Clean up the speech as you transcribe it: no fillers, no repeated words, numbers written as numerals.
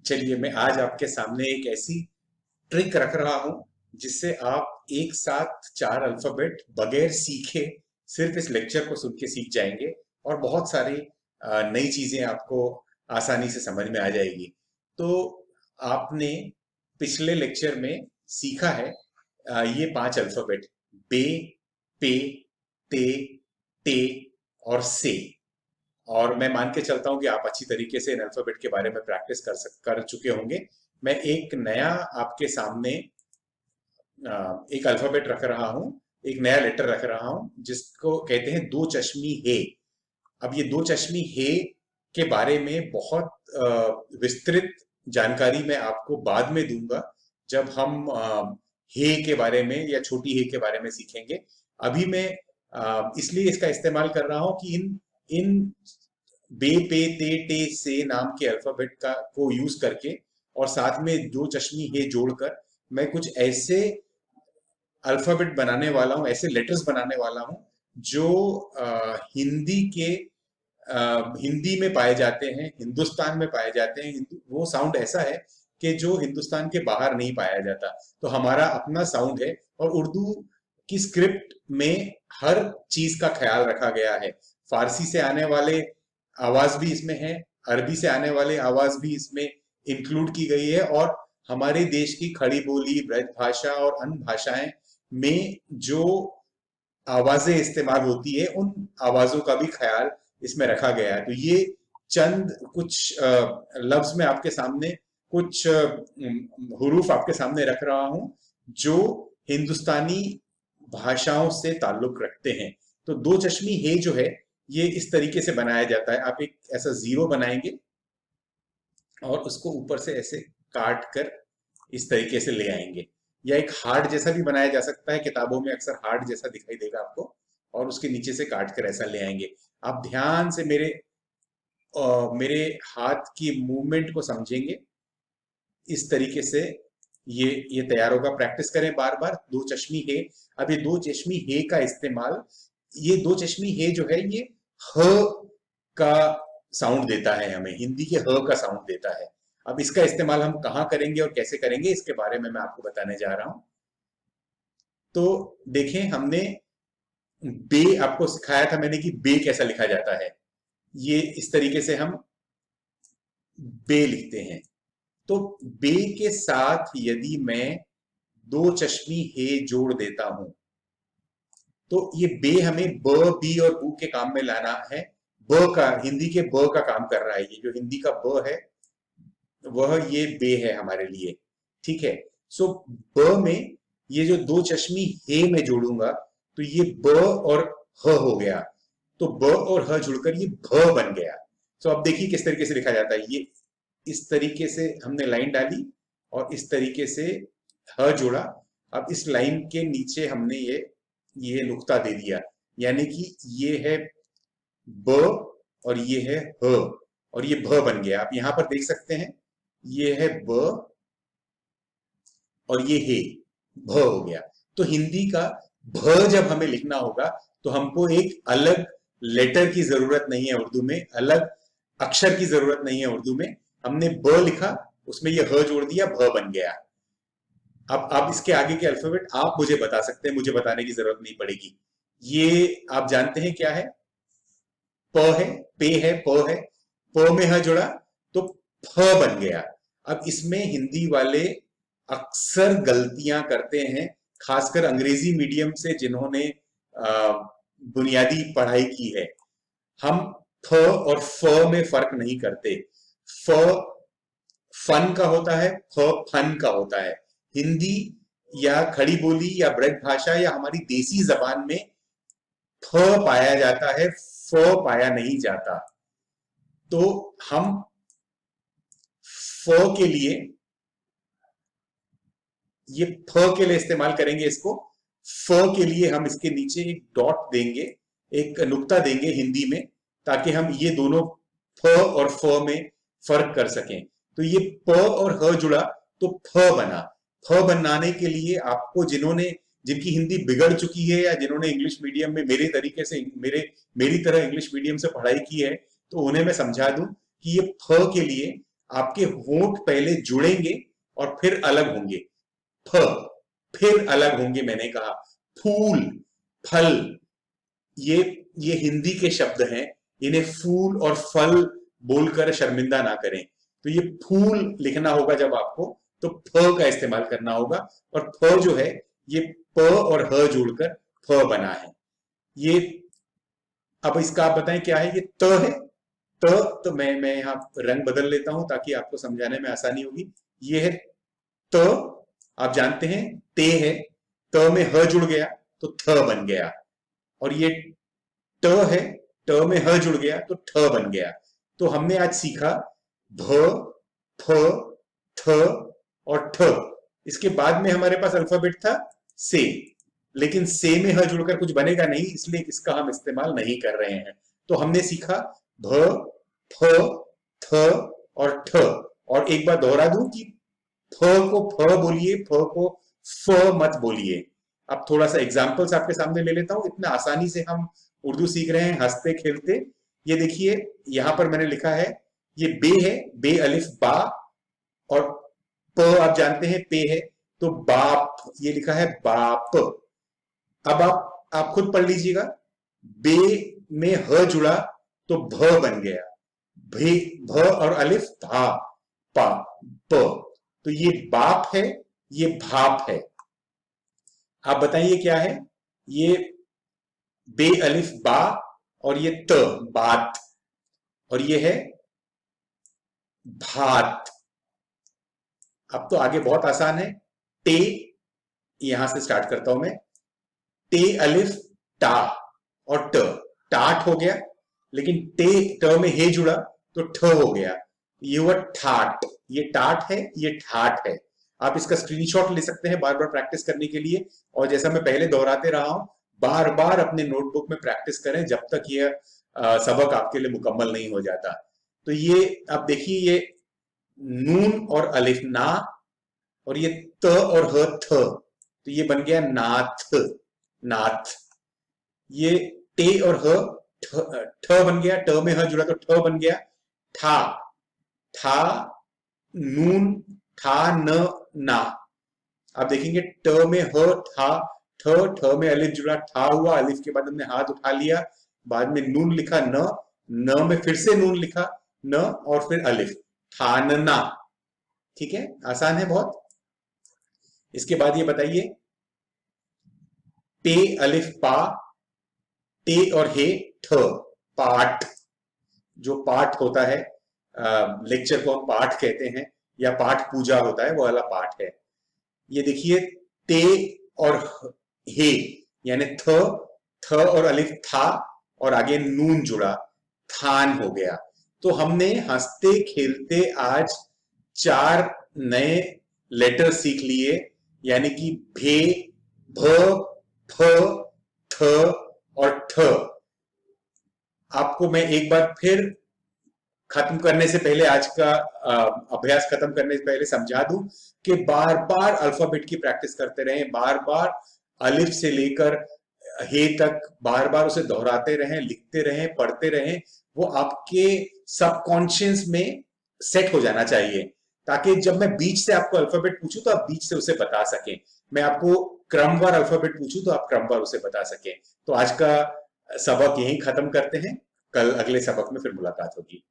चलिए, मैं आज आपके सामने एक ऐसी ट्रिक रख रहा हूं जिससे आप एक साथ 4 अल्फाबेट बगैर सीखे सिर्फ इस लेक्चर को सुन के सीख जाएंगे और बहुत सारी नई चीजें आपको आसानी से समझ में आ जाएगी। तो आपने पिछले लेक्चर में सीखा है ये 5 अल्फाबेट बे, पे, ते, टे और से। और मैं मान के चलता हूं कि आप अच्छी तरीके से इन अल्फाबेट के बारे में प्रैक्टिस कर चुके होंगे। मैं एक नया आपके सामने एक अल्फाबेट रख रहा हूं, एक नया लेटर रख रहा हूं जिसको कहते हैं दो चश्मी हे। अब ये दो चश्मी हे के बारे में बहुत विस्तृत जानकारी मैं आपको बाद में दूंगा जब हम हे के बारे में या छोटी हे के बारे में सीखेंगे। अभी मैं इसलिए इसका इस्तेमाल कर रहा हूं कि इन इन बे, पे, ते, टे, से नाम के अल्फाबेट का को यूज करके और साथ में दो चश्मी हे जोड़कर मैं कुछ ऐसे अल्फाबेट बनाने वाला हूं, ऐसे लेटर्स बनाने वाला हूं जो हिंदी में पाए जाते हैं, हिंदुस्तान में पाए जाते हैं। वो साउंड ऐसा है कि जो हिंदुस्तान के बाहर नहीं पाया जाता। तो हमारा अपना साउंड है और उर्दू की स्क्रिप्ट में हर चीज का ख्याल रखा गया है। फारसी से आने वाले आवाज भी इसमें है, अरबी से आने वाले आवाज भी इसमें इंक्लूड की गई है और हमारे देश की खड़ी बोली, ब्रज भाषा और अन्य भाषाएं में जो आवाजें इस्तेमाल होती है उन आवाजों का भी ख्याल इसमें रखा गया है। तो ये चंद कुछ लफ्ज में आपके सामने कुछ हुरूफ आपके सामने रख रहा हूं जो हिंदुस्तानी भाषाओं से ताल्लुक रखते हैं। तो दो चश्मी हे जो है ये इस तरीके से बनाया जाता है। आप एक ऐसा जीरो बनाएंगे और उसको ऊपर से ऐसे काट कर इस तरीके से ले आएंगे, या एक हार्ट जैसा भी बनाया जा सकता है। किताबों में अक्सर हार्ट जैसा दिखाई देगा आपको, और उसके नीचे से काट कर ऐसा ले आएंगे। आप ध्यान से मेरे हाथ की मूवमेंट को समझेंगे। इस तरीके से ये तैयार होगा। प्रैक्टिस करें बार बार। दो चश्मी हे। अब ये दो चश्मी हे का इस्तेमाल, ये दो चश्मी हे जो है ये ह का साउंड देता है, हमें हिंदी के ह का साउंड देता है। अब इसका इस्तेमाल हम कहाँ करेंगे और कैसे करेंगे इसके बारे में मैं आपको बताने जा रहा हूं। तो देखें, हमने बे आपको सिखाया था मैंने कि बे कैसा लिखा जाता है। ये इस तरीके से हम बे लिखते हैं। तो बे के साथ यदि मैं दो चश्मी हे जोड़ देता हूं तो ये बे हमें ब, बी और बू के काम में लाना है। ब का, हिंदी के ब का काम कर रहा है। ये जो हिंदी का ब है वह ये बे है हमारे लिए। ठीक है। सो ब में ये जो दो चश्मी हे में जोड़ूंगा तो ये ब और ह हो गया। तो ब और ह जुड़कर ये भ बन गया। सो अब देखिए किस तरीके से लिखा जाता है। ये इस तरीके से हमने लाइन डाली और इस तरीके से ह जोड़ा। अब इस लाइन के नीचे हमने ये नुक्ता दे दिया, यानी कि ये है ब और ये है ह और ये भ बन गया। आप यहां पर देख सकते हैं ये है ब और ये हे, भ हो गया। तो हिंदी का भ जब हमें लिखना होगा तो हमको एक अलग लेटर की जरूरत नहीं है उर्दू में, अलग अक्षर की जरूरत नहीं है उर्दू में। हमने ब लिखा, उसमें ये ह जोड़ दिया, भ बन गया। अब इसके आगे के अल्फाबेट आप मुझे बता सकते हैं, मुझे बताने की जरूरत नहीं पड़ेगी। ये आप जानते हैं क्या है? प है, पे है, प है। प में ह जुड़ा तो फ बन गया। अब इसमें हिंदी वाले अक्सर गलतियां करते हैं, खासकर अंग्रेजी मीडियम से जिन्होंने बुनियादी पढ़ाई की है। हम फ और फ में फर्क नहीं करते। फ फन का होता है, फ फन का होता है। हिंदी या खड़ी बोली या ब्रज भाषा या हमारी देसी जबान में फ पाया जाता है, फ पाया नहीं जाता। तो हम फ के लिए, ये फ के लिए इस्तेमाल करेंगे इसको। फ के लिए हम इसके नीचे एक डॉट देंगे, एक नुक्ता देंगे हिंदी में, ताकि हम ये दोनों फ और फ में फर्क कर सकें। तो ये प और ह जुड़ा तो फ बना। फ बनाने के लिए आपको जिनकी हिंदी बिगड़ चुकी है या जिन्होंने इंग्लिश मीडियम में मेरे तरीके से मेरी तरह इंग्लिश मीडियम से पढ़ाई की है, तो उन्हें मैं समझा दूं कि ये फ के लिए आपके होंठ पहले जुड़ेंगे और फिर अलग होंगे। फ, फिर अलग होंगे मैंने कहा। फूल, फल, ये ये हिंदी के शब्द हैं, इन्हें फूल और फल बोलकर शर्मिंदा ना करें। तो ये फूल लिखना होगा जब आपको, तो फ का इस्तेमाल करना होगा। और फ जो है ये प और ह जोड़कर फ बना है। ये अब इसका आप बताएं क्या है। ये त है। त, तो मैं यहाँ रंग बदल लेता हूं ताकि आपको समझाने में आसानी होगी। ये है त, आप जानते हैं ते है, त में ह जुड़ गया तो थ बन गया। और ये ट है, ट में ह जुड़ गया तो ठ बन गया। तो हमने आज सीखा भ, फ, थ और ठ। इसके बाद में हमारे पास अल्फाबेट था से, लेकिन से में ह जुड़कर कुछ बनेगा नहीं, इसलिए इसका हम इस्तेमाल नहीं कर रहे हैं। तो हमने सीखा भ, फ, थ और ठ। और एक बार दोहरा दूं कि फ को फ बोलिए, फ को फ मत बोलिए। अब थोड़ा सा एग्जाम्पल्स आपके सामने ले लेता हूं, इतना आसानी से हम उर्दू सीख रहे हैं हंसते खेलते। ये देखिए, यहां पर मैंने लिखा है, ये बे है, बे अलिफ बा, और प आप जानते हैं पे है, तो बाप, ये लिखा है बाप। अब आप खुद पढ़ लीजिएगा। बे में ह जुड़ा तो भ बन गया, भ, भ और अलिफ भा, पा, प। तो ये बाप है, ये भाप है। आप बताइए क्या है। ये बे अलिफ बा और ये त, बात। और ये है भात। अब तो आगे बहुत आसान है। टे, यहां से स्टार्ट करता हूं मैं। टे अलिफ टा और ट, टाट हो गया। लेकिन टे, ट में हे जुड़ा तो ठ हो गया, ये हुआ ठाट। ये टाट है, ये ठाट है। आप इसका स्क्रीनशॉट ले सकते हैं बार बार प्रैक्टिस करने के लिए। और जैसा मैं पहले दोहराते रहा हूं, बार बार अपने नोटबुक में प्रैक्टिस करें जब तक ये सबक आपके लिए मुकम्मल नहीं हो जाता। तो ये आप देखिए, ये नून और अलिफ ना, और ये त और ह थ, तो ये बन गया नाथ, नाथ। ये टे और ह, ठ बन गया, ट में ह जुड़ा तो ठ बन गया, ठा, ठा, नून, ठा न ना। आप देखेंगे ट में ह ठा, ठ, ठ में अलिफ जुड़ा, ठा हुआ, अलिफ के बाद हमने हाथ उठा लिया, बाद में नून लिखा न, न में फिर से नून लिखा न, और फिर अलिफ, ठानना। ठीक है, आसान है बहुत। इसके बाद ये बताइए, पे अलिफ पा, टे और हे ठ, पाठ। जो पाठ होता है, लेक्चर को हम पाठ कहते हैं, या पाठ पूजा होता है, वो वाला पाठ है। ये देखिए, ते और हे, यानी थ, थ और अलिफ था, और आगे नून जुड़ा, थान हो गया। तो हमने हंसते खेलते आज 4 नए लेटर सीख लिए, यानी कि भे, भ, फ, थ और ठ। आपको मैं एक बार फिर खत्म करने से पहले, आज का अभ्यास खत्म करने से पहले समझा दूं कि बार बार अल्फाबेट की प्रैक्टिस करते रहें, बार बार अलिफ से लेकर हे तक बार बार उसे दोहराते रहें, लिखते रहें, पढ़ते रहें। वो आपके सबकॉन्शियस में सेट हो जाना चाहिए, ताकि जब मैं बीच से आपको अल्फाबेट पूछूं तो आप बीच से उसे बता सकें। मैं आपको क्रमवार अल्फाबेट पूछूं तो आप क्रमवार उसे बता सकें। तो आज का सबक यहीं खत्म करते हैं, कल अगले सबक में फिर मुलाकात होगी।